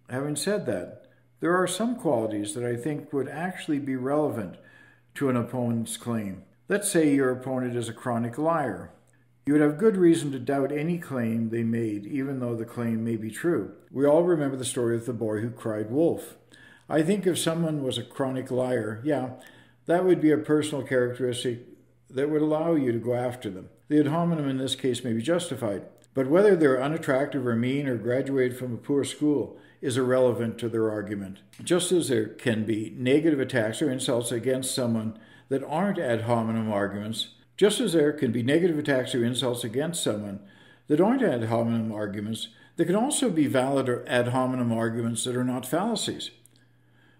Having said that, there are some qualities that I think would actually be relevant to an opponent's claim. Let's say your opponent is a chronic liar. You would have good reason to doubt any claim they made, even though the claim may be true. We all remember the story of the boy who cried wolf. I think if someone was a chronic liar, yeah, that would be a personal characteristic that would allow you to go after them. The ad hominem in this case may be justified, but whether they're unattractive or mean or graduated from a poor school is irrelevant to their argument. Just as there can be negative attacks or insults against someone that aren't ad hominem arguments, just as there can be negative attacks or insults against someone that aren't ad hominem arguments, there can also be valid or ad hominem arguments that are not fallacies.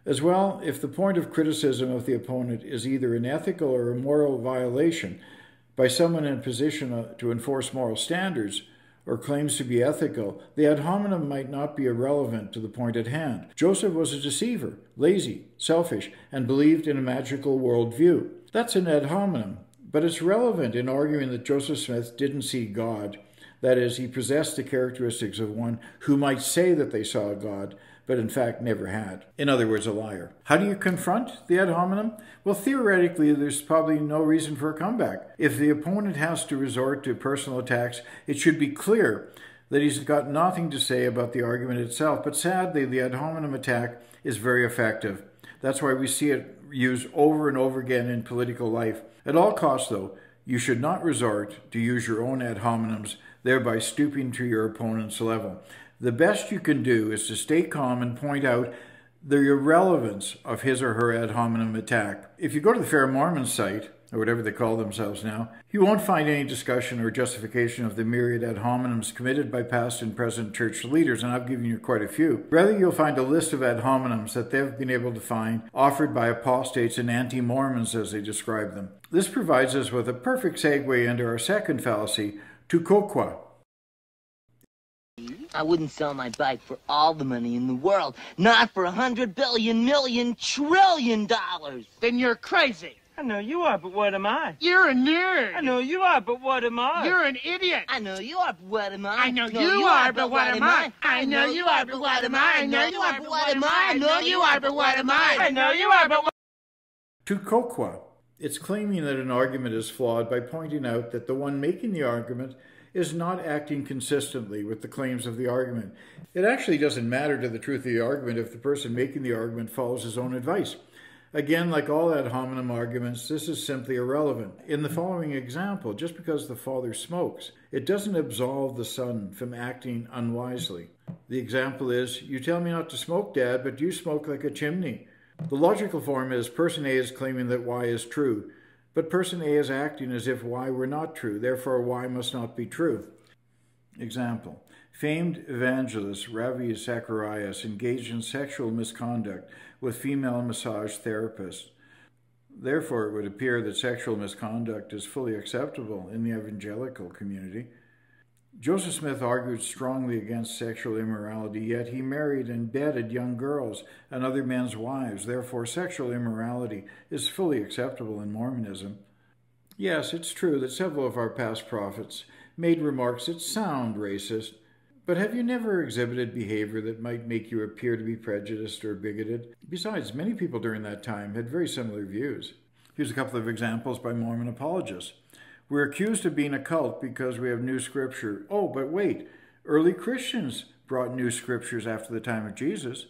As well, if the point of criticism of the opponent is either an ethical or a moral violation by someone in a position to enforce moral standards or claims to be ethical, the ad hominem might not be irrelevant to the point at hand. Joseph was a deceiver, lazy, selfish, and believed in a magical worldview. That's an ad hominem, but it's relevant in arguing that Joseph Smith didn't see God. That is, he possessed the characteristics of one who might say that they saw God, but in fact never had. In other words, a liar. How do you confront the ad hominem? Well, theoretically, there's probably no reason for a comeback. If the opponent has to resort to personal attacks, it should be clear that he's got nothing to say about the argument itself. But sadly, the ad hominem attack is very effective. That's why we see it used over and over again in political life. At all costs, though, you should not resort to use your own ad hominems, thereby stooping to your opponent's level. The best you can do is to stay calm and point out the irrelevance of his or her ad hominem attack. If you go to the Fair Mormons site, or whatever they call themselves now, you won't find any discussion or justification of the myriad ad hominems committed by past and present church leaders, and I've given you quite a few. Rather, you'll find a list of ad hominems that they've been able to find offered by apostates and anti-Mormons, as they describe them. This provides us with a perfect segue into our second fallacy, tu quoque. I wouldn't sell my bike for all the money in the world. Not for $100 billion, million, trillion dollars. Then you're crazy. I know you are, but what am I? You're a nerd. I know you are, but what am I? You're an idiot. I know you are, but what am I? I know you are, but what am I? I know you are, but what am I? I know you are, but what am I? I know you are, but what am I? I know you are, but what? Tu quoque. It's claiming that an argument is flawed by pointing out that the one making the argument is not acting consistently with the claims of the argument. It actually doesn't matter to the truth of the argument if the person making the argument follows his own advice. Again, like all ad hominem arguments, this is simply irrelevant. In the following example, just because the father smokes, it doesn't absolve the son from acting unwisely. The example is, you tell me not to smoke, Dad, but you smoke like a chimney. The logical form is, person A is claiming that Y is true, but person A is acting as if Y were not true, therefore Y must not be true. Example. Famed evangelist Ravi Zacharias engaged in sexual misconduct with female massage therapists. Therefore, it would appear that sexual misconduct is fully acceptable in the evangelical community. Joseph Smith argued strongly against sexual immorality, yet he married and bedded young girls and other men's wives. Therefore, sexual immorality is fully acceptable in Mormonism. Yes, it's true that several of our past prophets made remarks that sound racist, but have you never exhibited behavior that might make you appear to be prejudiced or bigoted? Besides, many people during that time had very similar views. Here's a couple of examples by Mormon apologists. We're accused of being a cult because we have new scripture. Oh, but wait, early Christians brought new scriptures after the time of Jesus.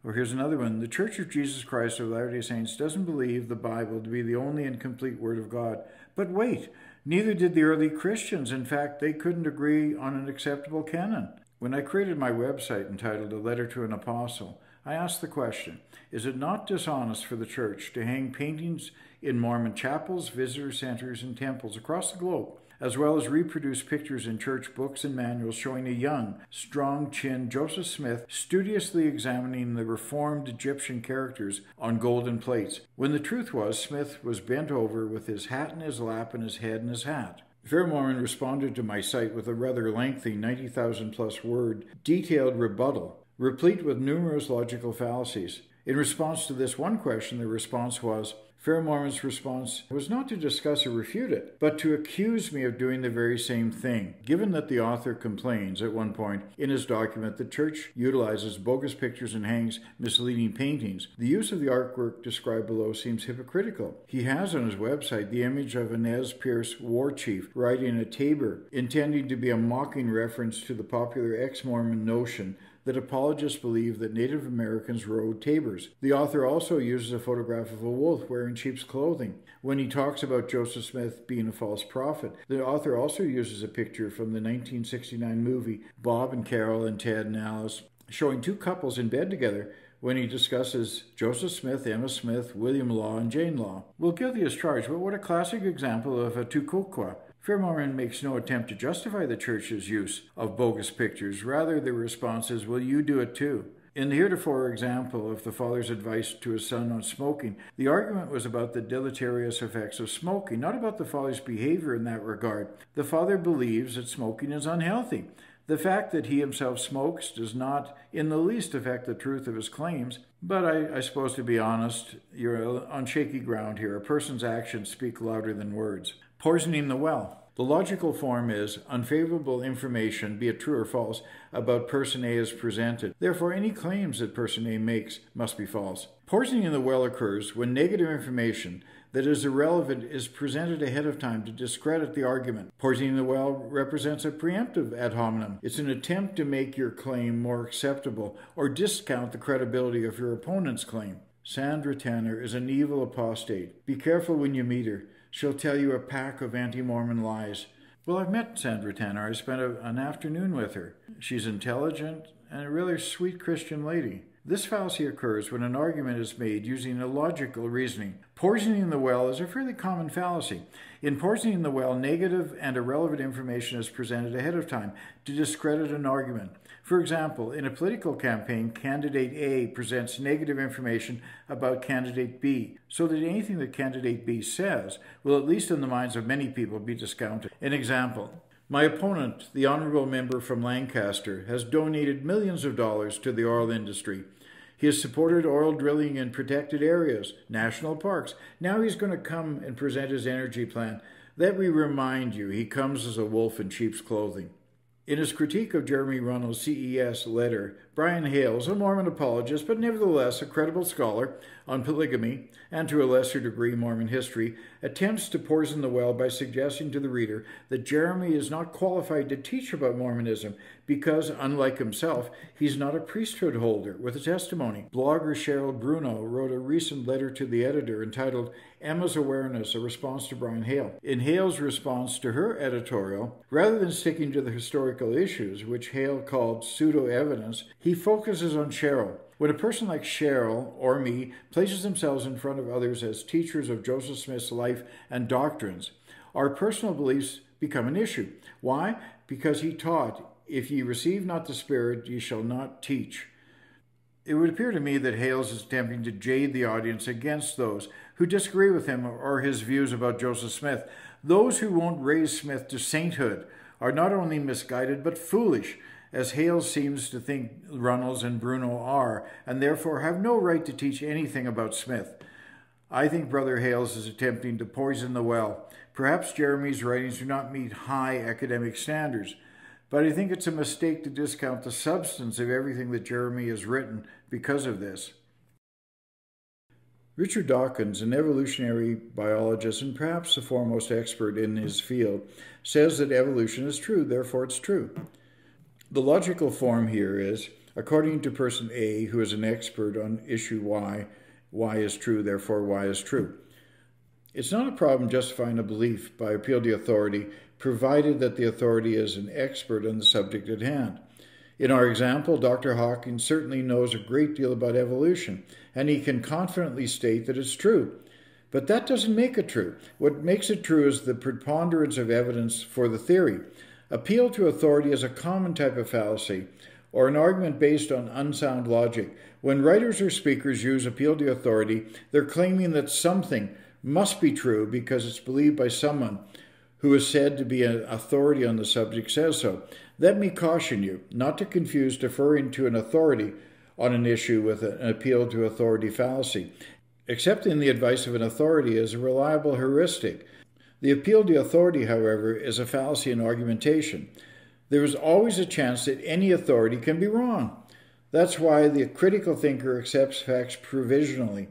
Or here's another one. The Church of Jesus Christ of Latter-day Saints doesn't believe the Bible to be the only and complete Word of God. But wait, neither did the early Christians. In fact, they couldn't agree on an acceptable canon. When I created my website entitled A Letter to an Apostle, I asked the question, is it not dishonest for the church to hang paintings in Mormon chapels, visitor centers, and temples across the globe, as well as reproduce pictures in church books and manuals showing a young, strong-chinned Joseph Smith studiously examining the reformed Egyptian characters on golden plates, when the truth was Smith was bent over with his hat in his lap and his head in his hat? Fair Mormon responded to my site with a rather lengthy 90,000-plus word detailed rebuttal, replete with numerous logical fallacies. In response to this one question, the response was, Fair Mormon's response was not to discuss or refute it, but to accuse me of doing the very same thing. Given that the author complains at one point in his document that church utilizes bogus pictures and hangs misleading paintings, the use of the artwork described below seems hypocritical. He has on his website the image of a Nez Perce war chief riding a tabor, intending to be a mocking reference to the popular ex-Mormon notion that apologists believe that Native Americans rode tabors. The author also uses a photograph of a wolf wearing sheep's clothing. When he talks about Joseph Smith being a false prophet, the author also uses a picture from the 1969 movie Bob and Carol and Ted and Alice, showing two couples in bed together when he discusses Joseph Smith, Emma Smith, William Law, and Jane Law. Well, guilty as charged, but what a classic example of a tu quoque. Fair Mormon makes no attempt to justify the church's use of bogus pictures. Rather, the response is, well, you do it too. In the heretofore example of the father's advice to his son on smoking, the argument was about the deleterious effects of smoking, not about the father's behavior in that regard. The father believes that smoking is unhealthy. The fact that he himself smokes does not in the least affect the truth of his claims, but I suppose, to be honest, you're on shaky ground here. A person's actions speak louder than words. Poisoning the well. The logical form is unfavorable information, be it true or false, about person A is presented. Therefore, any claims that person A makes must be false. Poisoning the well occurs when negative information that is irrelevant is presented ahead of time to discredit the argument. Poisoning the well represents a preemptive ad hominem. It's an attempt to make your claim more acceptable or discount the credibility of your opponent's claim. Sandra Tanner is an evil apostate. Be careful when you meet her. She'll tell you a pack of anti-Mormon lies. Well, I've met Sandra Tanner. I spent an afternoon with her. She's intelligent and a really sweet Christian lady. This fallacy occurs when an argument is made using illogical reasoning. Poisoning the well is a fairly common fallacy. In poisoning the well, negative and irrelevant information is presented ahead of time to discredit an argument. For example, in a political campaign, candidate A presents negative information about candidate B, so that anything that candidate B says will, at least in the minds of many people, be discounted. An example: my opponent, the honorable member from Lancaster, has donated millions of dollars to the oil industry. He has supported oil drilling in protected areas, national parks. Now he's going to come and present his energy plan. Let me remind you, he comes as a wolf in sheep's clothing. In his critique of Jeremy Runnels' CES letter, Brian Hales, a Mormon apologist but nevertheless a credible scholar on polygamy and to a lesser degree Mormon history, attempts to poison the well by suggesting to the reader that Jeremy is not qualified to teach about Mormonism because, unlike himself, he's not a priesthood holder with a testimony. Blogger Cheryl Bruno wrote a recent letter to the editor entitled Emma's Awareness, a response to Brian Hale. In Hale's response to her editorial, rather than sticking to the historical issues, which Hale called pseudo-evidence, he focuses on Cheryl. When a person like Cheryl or me places themselves in front of others as teachers of Joseph Smith's life and doctrines, our personal beliefs become an issue. Why? Because he taught, if ye receive not the Spirit, ye shall not teach. It would appear to me that Hales is attempting to jade the audience against those who disagree with him or his views about Joseph Smith. Those who won't raise Smith to sainthood are not only misguided but foolish, as Hales seems to think Runnels and Bruno are, and therefore have no right to teach anything about Smith. I think Brother Hales is attempting to poison the well. Perhaps Jeremy's writings do not meet high academic standards, but I think it's a mistake to discount the substance of everything that Jeremy has written because of this. Richard Dawkins, an evolutionary biologist and perhaps the foremost expert in his field, says that evolution is true, therefore it's true. The logical form here is, according to person A, who is an expert on issue Y is true, therefore Y is true. It's not a problem justifying a belief by appeal to authority, provided that the authority is an expert on the subject at hand. In our example, Dr. Hawkins certainly knows a great deal about evolution, and he can confidently state that it's true. But that doesn't make it true. What makes it true is the preponderance of evidence for the theory. Appeal to authority is a common type of fallacy, or an argument based on unsound logic. When writers or speakers use appeal to authority, they're claiming that something must be true because it's believed by someone who is said to be an authority on the subject says so. Let me caution you not to confuse deferring to an authority on an issue with an appeal to authority fallacy. Accepting the advice of an authority is a reliable heuristic. The appeal to authority, however, is a fallacy in argumentation. There is always a chance that any authority can be wrong. That's why the critical thinker accepts facts provisionally.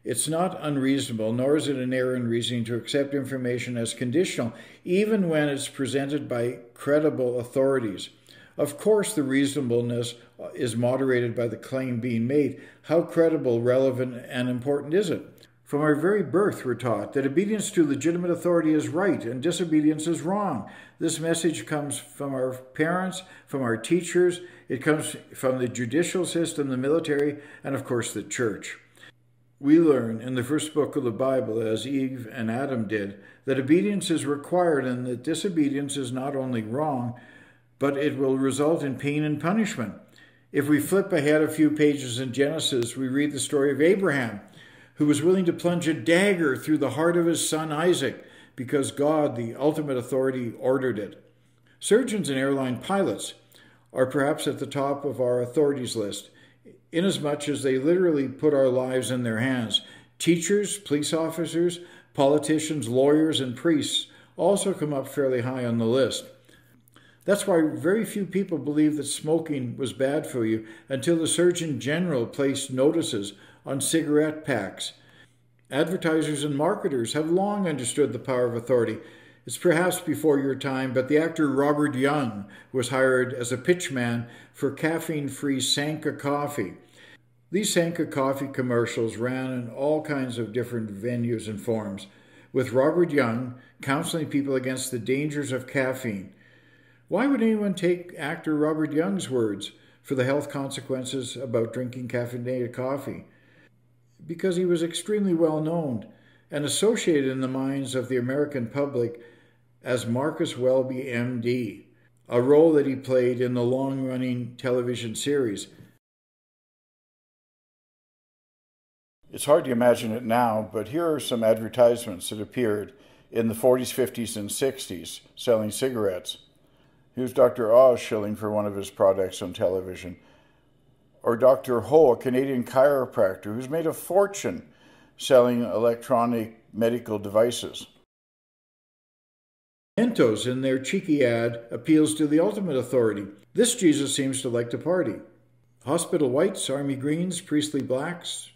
It's not unreasonable, nor is it an error in reasoning, to accept information as conditional, even when it's presented by credible authorities. Of course, the reasonableness is moderated by the claim being made. How credible, relevant, and important is it? From our very birth, we're taught that obedience to legitimate authority is right and disobedience is wrong. This message comes from our parents, from our teachers. It comes from the judicial system, the military, and of course the church. We learn in the first book of the Bible, as Eve and Adam did, that obedience is required and that disobedience is not only wrong, but it will result in pain and punishment. If we flip ahead a few pages in Genesis, we read the story of Abraham, who was willing to plunge a dagger through the heart of his son Isaac because God, the ultimate authority, ordered it. Surgeons and airline pilots are perhaps at the top of our authorities list, inasmuch as they literally put our lives in their hands. Teachers, police officers, politicians, lawyers, and priests also come up fairly high on the list. That's why very few people believed that smoking was bad for you until the Surgeon General placed notices on cigarette packs. Advertisers and marketers have long understood the power of authority. It's perhaps before your time, but the actor Robert Young was hired as a pitchman for caffeine-free Sanka coffee. These Sanka coffee commercials ran in all kinds of different venues and forms, with Robert Young counseling people against the dangers of caffeine. Why would anyone take actor Robert Young's words for the health consequences about drinking caffeinated coffee? Because he was extremely well known and associated in the minds of the American public as Marcus Welby, MD, a role that he played in the long-running television series. It's hard to imagine it now, but here are some advertisements that appeared in the 40s, 50s, and 60s selling cigarettes. Here's Dr. Oz shilling for one of his products on television. Or Dr. Ho, a Canadian chiropractor who's made a fortune selling electronic medical devices. Mentos, in their cheeky ad, appeals to the ultimate authority. This Jesus seems to like to party. Hospital whites, army greens, priestly blacks,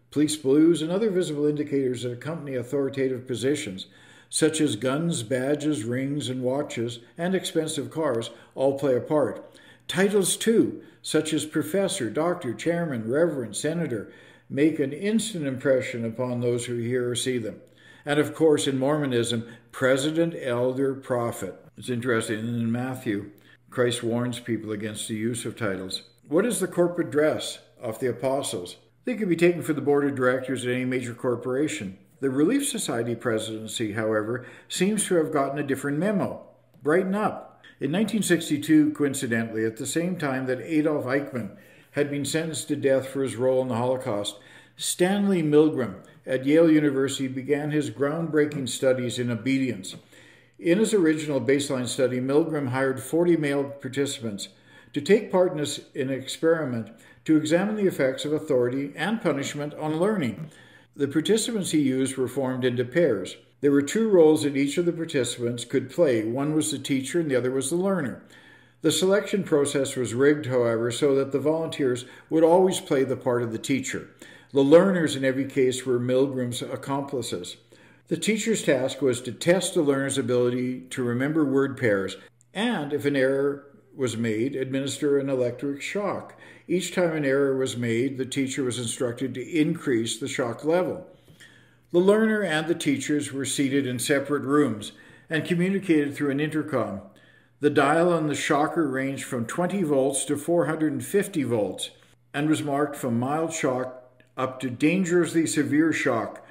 police blues, and other visible indicators that accompany authoritative positions, such as guns, badges, rings, and watches, and expensive cars, all play a part. Titles, too, such as professor, doctor, chairman, reverend, senator, make an instant impression upon those who hear or see them. And of course, in Mormonism, president, elder, prophet. It's interesting, in Matthew, Christ warns people against the use of titles. What is the corporate dress of the apostles? They could be taken for the board of directors at any major corporation. The Relief Society presidency, however, seems to have gotten a different memo. Brighten up. In 1962, coincidentally, at the same time that Adolf Eichmann had been sentenced to death for his role in the Holocaust, Stanley Milgram at Yale University began his groundbreaking studies in obedience. In his original baseline study, Milgram hired 40 male participants to take part in an experiment to examine the effects of authority and punishment on learning. The participants he used were formed into pairs. There were two roles that each of the participants could play. One was the teacher and the other was the learner. The selection process was rigged, however, so that the volunteers would always play the part of the teacher. The learners in every case were Milgram's accomplices. The teacher's task was to test the learner's ability to remember word pairs and, if an error was made, administer an electric shock. Each time an error was made, the teacher was instructed to increase the shock level. The learner and the teachers were seated in separate rooms and communicated through an intercom. The dial on the shocker ranged from 20 volts to 450 volts and was marked from mild shock up to dangerously severe shock.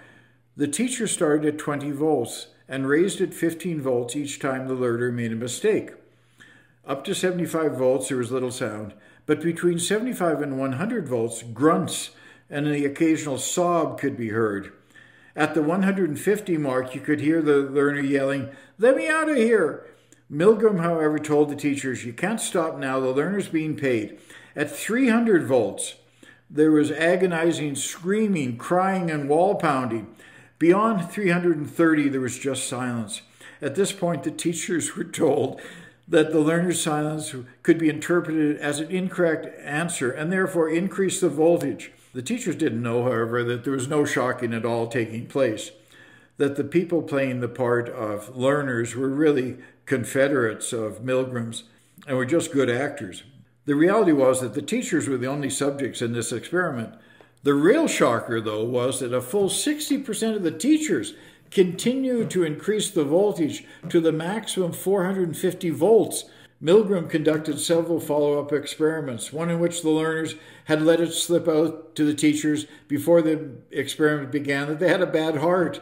The teacher started at 20 volts and raised at 15 volts each time the learner made a mistake. Up to 75 volts there was little sound, but between 75 and 100 volts, grunts and the occasional sob could be heard. At the 150 mark, you could hear the learner yelling, "Let me out of here!" Milgram, however, told the teachers, "You can't stop now, the learner's being paid." At 300 volts, There was agonizing screaming, crying, and wall pounding. Beyond 330, there was just silence. At this point, the teachers were told that the learner's silence could be interpreted as an incorrect answer and therefore increase the voltage. The teachers didn't know, however, that there was no shocking at all taking place, that the people playing the part of learners were really confederates of Milgrams and were just good actors. The reality was that the teachers were the only subjects in this experiment. The real shocker, though, was that a full 60% of the teachers continued to increase the voltage to the maximum 450 volts. Milgram conducted several follow-up experiments, one in which the learners had let it slip out to the teachers before the experiment began that they had a bad heart.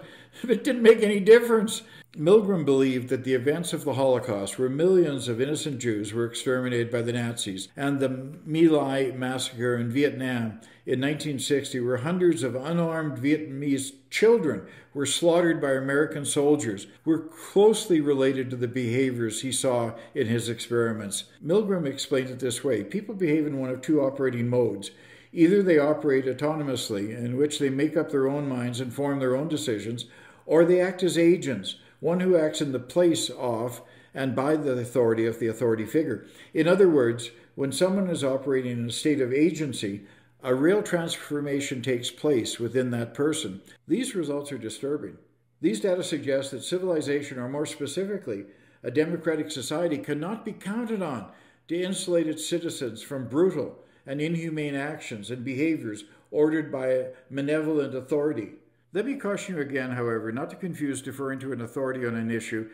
It didn't make any difference. Milgram believed that the events of the Holocaust, where millions of innocent Jews were exterminated by the Nazis, and the My Lai massacre in Vietnam in 1960, where hundreds of unarmed Vietnamese children were slaughtered by American soldiers, were closely related to the behaviors he saw in his experiments. Milgram explained it this way: people behave in one of two operating modes. Either they operate autonomously, in which they make up their own minds and form their own decisions, or they act as agents, one who acts in the place of and by the authority of the authority figure. In other words, when someone is operating in a state of agency, a real transformation takes place within that person. These results are disturbing. These data suggest that civilization, or more specifically, a democratic society, cannot be counted on to insulate its citizens from brutal and inhumane actions and behaviors ordered by a malevolent authority. Let me caution you again, however, not to confuse deferring to an authority on an issue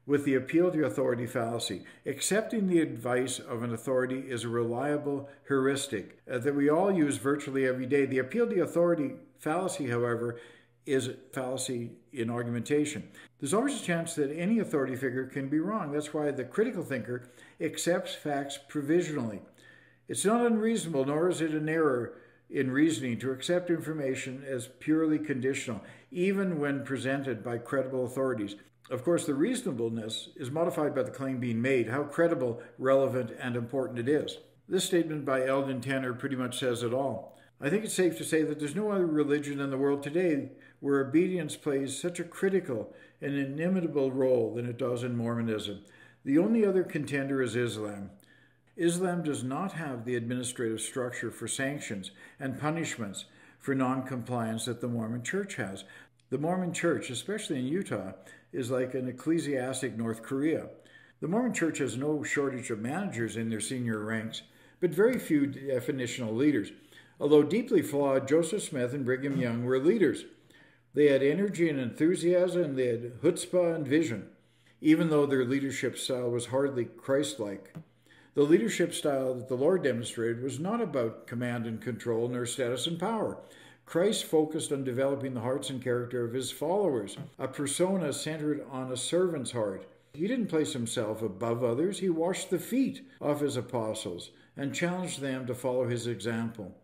with the appeal to authority fallacy. Accepting the advice of an authority is a reliable heuristic that we all use virtually every day. The appeal to authority fallacy, however, is fallacy in argumentation. There's always a chance that any authority figure can be wrong. That's why the critical thinker accepts facts provisionally. It's not unreasonable, nor is it an error in reasoning, to accept information as purely conditional, even when presented by credible authorities. Of course, the reasonableness is modified by the claim being made, how credible, relevant, and important it is. This statement by Eldon Tanner pretty much says it all. I think it's safe to say that there's no other religion in the world today where obedience plays such a critical and inimitable role than it does in Mormonism. The only other contender is Islam. Islam does not have the administrative structure for sanctions and punishments for non-compliance that the Mormon Church has. The Mormon Church, especially in Utah, is like an ecclesiastic North Korea. The Mormon Church has no shortage of managers in their senior ranks, but very few definitional leaders. Although deeply flawed, Joseph Smith and Brigham Young were leaders. They had energy and enthusiasm, and they had chutzpah and vision, even though their leadership style was hardly Christ-like. The leadership style that the Lord demonstrated was not about command and control, nor status and power. Christ focused on developing the hearts and character of his followers, a persona centered on a servant's heart. He didn't place himself above others. He washed the feet of his apostles and challenged them to follow his example.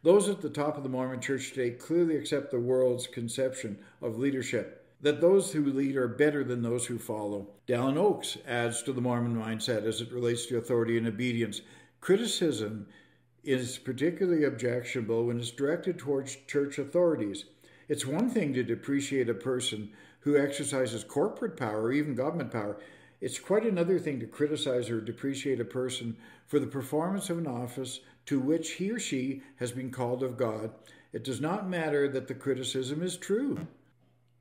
Those at the top of the Mormon Church today clearly accept the world's conception of leadership, that those who lead are better than those who follow. Dallin Oaks adds to the Mormon mindset as it relates to authority and obedience. Criticism is particularly objectionable when it's directed towards church authorities. It's one thing to depreciate a person who exercises corporate power or even government power. It's quite another thing to criticize or depreciate a person for the performance of an office to which he or she has been called of God. It does not matter that the criticism is true.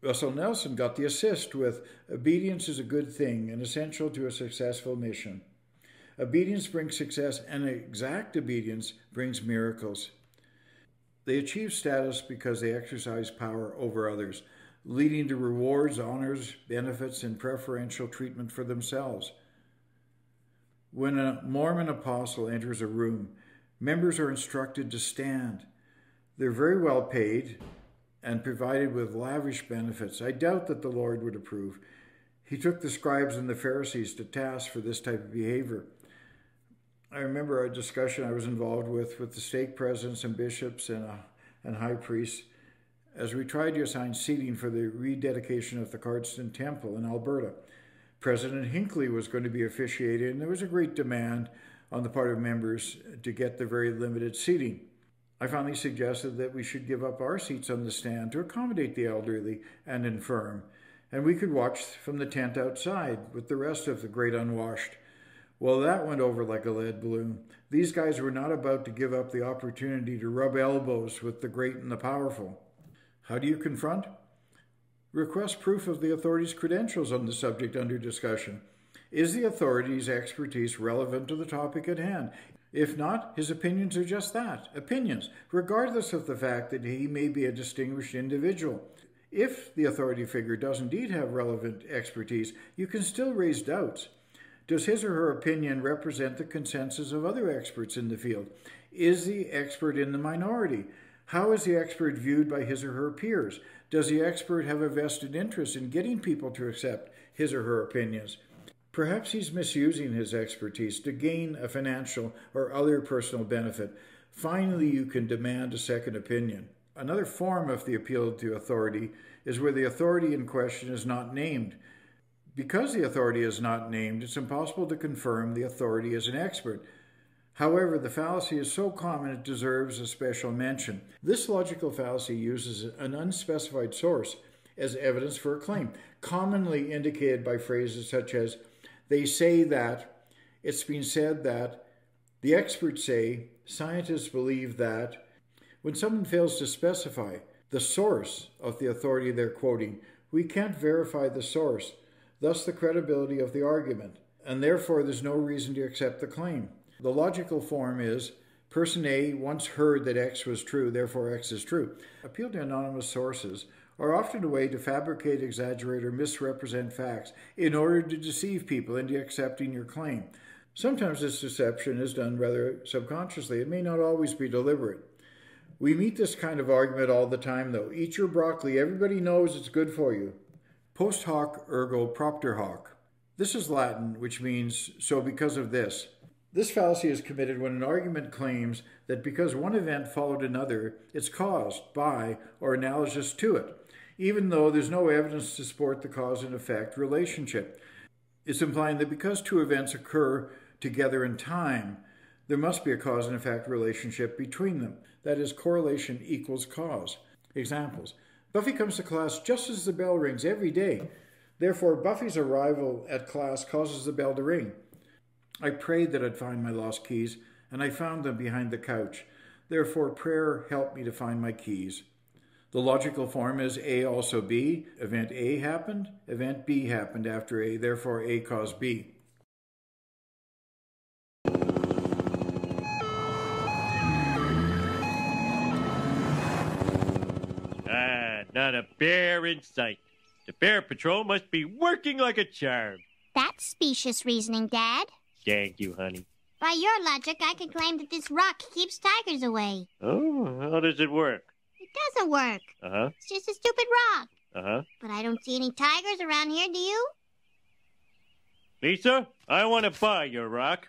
Russell Nelson got the assist with, "Obedience is a good thing and essential to a successful mission. Obedience brings success, and exact obedience brings miracles." They achieve status because they exercise power over others, leading to rewards, honors, benefits, and preferential treatment for themselves. When a Mormon apostle enters a room, members are instructed to stand. They're very well paid and provided with lavish benefits. I doubt that the Lord would approve. He took the scribes and the Pharisees to task for this type of behavior. I remember a discussion I was involved with the stake presidents and bishops and high priests as we tried to assign seating for the rededication of the Cardston Temple in Alberta. President Hinckley was going to be officiating, and there was a great demand on the part of members to get the very limited seating. I finally suggested that we should give up our seats on the stand to accommodate the elderly and infirm, and we could watch from the tent outside with the rest of the great unwashed. Well, that went over like a lead balloon. These guys were not about to give up the opportunity to rub elbows with the great and the powerful. How do you confront? Request proof of the authority's credentials on the subject under discussion. Is the authority's expertise relevant to the topic at hand? If not, his opinions are just that, opinions, regardless of the fact that he may be a distinguished individual. If the authority figure does indeed have relevant expertise, you can still raise doubts. Does his or her opinion represent the consensus of other experts in the field? Is the expert in the minority? How is the expert viewed by his or her peers? Does the expert have a vested interest in getting people to accept his or her opinions? Perhaps he's misusing his expertise to gain a financial or other personal benefit. Finally, you can demand a second opinion. Another form of the appeal to authority is where the authority in question is not named. Because the authority is not named, it's impossible to confirm the authority as an expert. However, the fallacy is so common it deserves a special mention. This logical fallacy uses an unspecified source as evidence for a claim, commonly indicated by phrases such as, they say that, it's been said that, the experts say, scientists believe that. When someone fails to specify the source of the authority they're quoting, we can't verify the source, thus the credibility of the argument, and therefore there's no reason to accept the claim. The logical form is, person A once heard that X was true, therefore X is true. Appeal to anonymous sources are often a way to fabricate, exaggerate, or misrepresent facts in order to deceive people into accepting your claim. Sometimes this deception is done rather subconsciously. It may not always be deliberate. We meet this kind of argument all the time, though. Eat your broccoli. Everybody knows it's good for you. Post hoc ergo propter hoc. This is Latin, which means so because of this. This fallacy is committed when an argument claims that because one event followed another, it's caused by or analogous to it, even though there's no evidence to support the cause and effect relationship. It's implying that because two events occur together in time, there must be a cause and effect relationship between them. That is, correlation equals cause. Examples. Buffy comes to class just as the bell rings every day. Therefore, Buffy's arrival at class causes the bell to ring. I prayed that I'd find my lost keys, and I found them behind the couch. Therefore, prayer helped me to find my keys. The logical form is A also B. Event A happened, event B happened after A, therefore A caused B. Not a bear in sight. The Bear Patrol must be working like a charm. That's specious reasoning, Dad. Thank you, honey. By your logic, I could claim that this rock keeps tigers away. Oh, how does it work? It doesn't work. Uh-huh. It's just a stupid rock. Uh-huh. But I don't see any tigers around here, do you? Lisa, I want to buy your rock.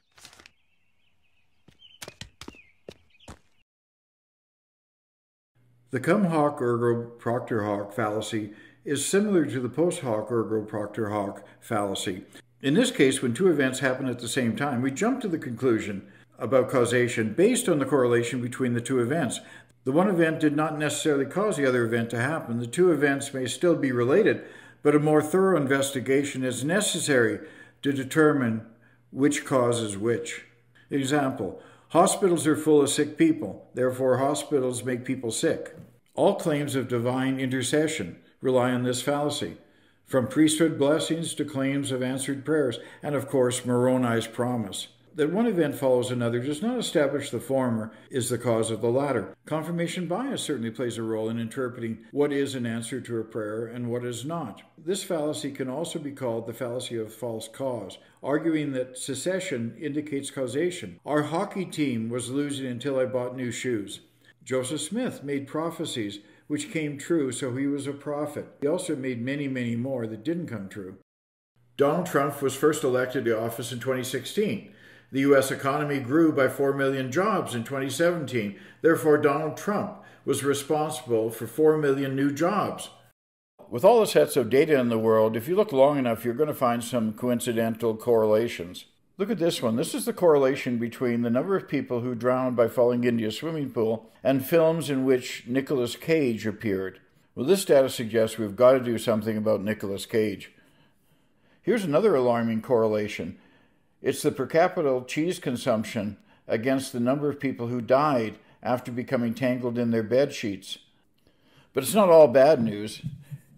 The cum hoc ergo propter hoc fallacy is similar to the post hoc ergo propter hoc fallacy. In this case, when two events happen at the same time, we jump to the conclusion about causation based on the correlation between the two events. The one event did not necessarily cause the other event to happen. The two events may still be related, but a more thorough investigation is necessary to determine which causes which. Example, hospitals are full of sick people, therefore hospitals make people sick. All claims of divine intercession rely on this fallacy, from priesthood blessings to claims of answered prayers, and of course Moroni's promise. That one event follows another does not establish the former is the cause of the latter. Confirmation bias certainly plays a role in interpreting what is an answer to a prayer and what is not. This fallacy can also be called the fallacy of false cause, arguing that secession indicates causation. Our hockey team was losing until I bought new shoes. Joseph Smith made prophecies which came true, so he was a prophet. He also made many, many more that didn't come true. Donald Trump was first elected to office in 2016. The U.S. economy grew by 4 million jobs in 2017. Therefore, Donald Trump was responsible for 4 million new jobs. With all the sets of data in the world, if you look long enough, you're going to find some coincidental correlations. Look at this one. This is the correlation between the number of people who drowned by falling into a swimming pool and films in which Nicolas Cage appeared. Well, this data suggests we've got to do something about Nicolas Cage. Here's another alarming correlation. It's the per capita cheese consumption against the number of people who died after becoming tangled in their bed sheets. But it's not all bad news.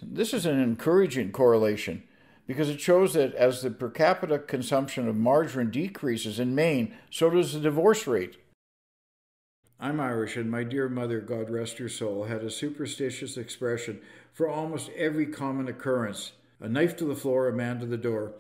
This is an encouraging correlation because it shows that as the per capita consumption of margarine decreases in Maine, so does the divorce rate. I'm Irish, and my dear mother, God rest her soul, had a superstitious expression for almost every common occurrence. A knife to the floor, a man to the door.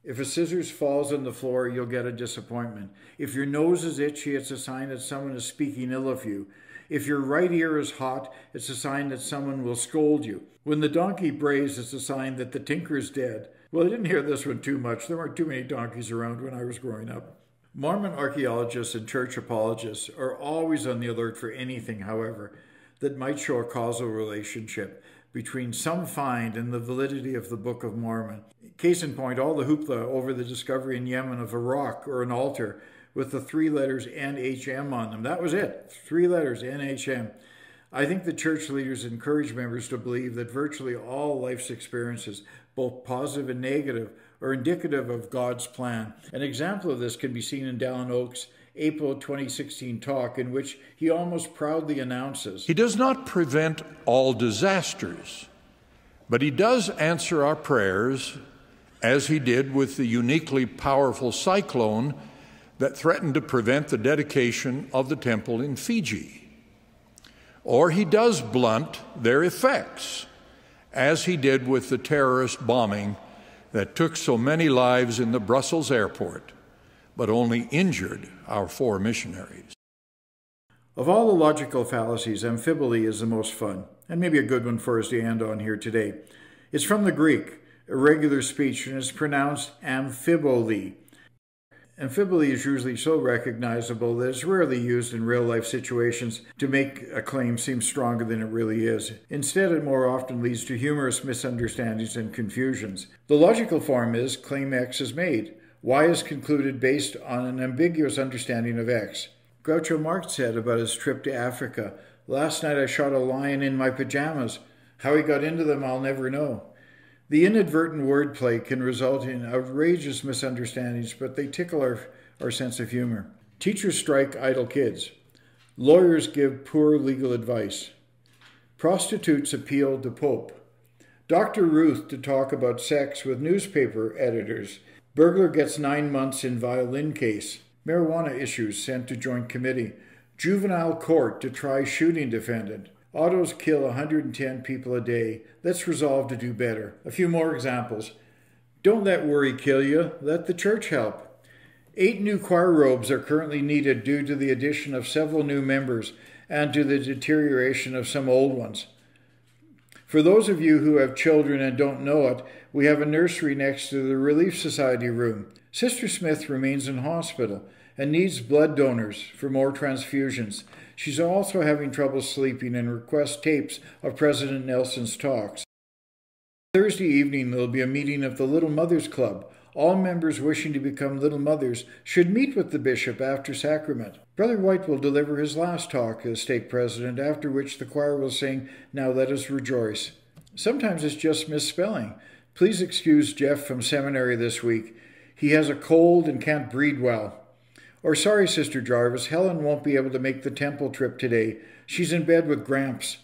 If a scissors falls on the floor, you'll get a disappointment. If your nose is itchy, it's a sign that someone is speaking ill of you. If your right ear is hot, it's a sign that someone will scold you. When the donkey brays, it's a sign that the tinker's dead. Well, I didn't hear this one too much. There weren't too many donkeys around when I was growing up. Mormon archaeologists and church apologists are always on the alert for anything, however, that might show a causal relationship between some find and the validity of the Book of Mormon. Case in point, all the hoopla over the discovery in Yemen of a rock or an altar with the 3 letters NHM on them. That was it, 3 letters, NHM. I think the church leaders encourage members to believe that virtually all life's experiences, both positive and negative, are indicative of God's plan. An example of this can be seen in Dallin Oak's April 2016 talk, in which he almost proudly announces, "He does not prevent all disasters, but he does answer our prayers, as he did with the uniquely powerful cyclone that threatened to prevent the dedication of the temple in Fiji. Or he does blunt their effects, as he did with the terrorist bombing that took so many lives in the Brussels airport, but only injured our 4 missionaries." Of all the logical fallacies, amphiboly is the most fun, and maybe a good one for us to end on here today. It's from the Greek, irregular speech, and it's pronounced amphiboly. Amphiboly is usually so recognizable that it's rarely used in real-life situations to make a claim seem stronger than it really is. Instead, it more often leads to humorous misunderstandings and confusions. The logical form is, claim X is made. Y is concluded based on an ambiguous understanding of X. Groucho Marx said about his trip to Africa, "Last night I shot a lion in my pajamas. How he got into them, I'll never know." The inadvertent wordplay can result in outrageous misunderstandings, but they tickle our sense of humor. Teachers strike idle kids. Lawyers give poor legal advice. Prostitutes appeal to Pope. Dr. Ruth to talk about sex with newspaper editors. Burglar gets 9 months in violin case. Marijuana issues sent to joint committee. Juvenile court to try shooting defendant. Autos kill 110 people a day. Let's resolve to do better. A few more examples. Don't let worry kill you. Let the church help. 8 new choir robes are currently needed due to the addition of several new members and to the deterioration of some old ones. For those of you who have children and don't know it, we have a nursery next to the Relief Society room. Sister Smith remains in hospital and needs blood donors for more transfusions. She's also having trouble sleeping and requests tapes of President Nelson's talks. Thursday evening, there'll be a meeting of the Little Mothers Club. All members wishing to become Little Mothers should meet with the bishop after sacrament. Brother White will deliver his last talk as stake president, after which the choir will sing, "Now Let Us Rejoice." Sometimes it's just misspelling. Please excuse Jeff from seminary this week. He has a cold and can't breathe well. Or sorry, Sister Jarvis, Helen won't be able to make the temple trip today. She's in bed with Gramps.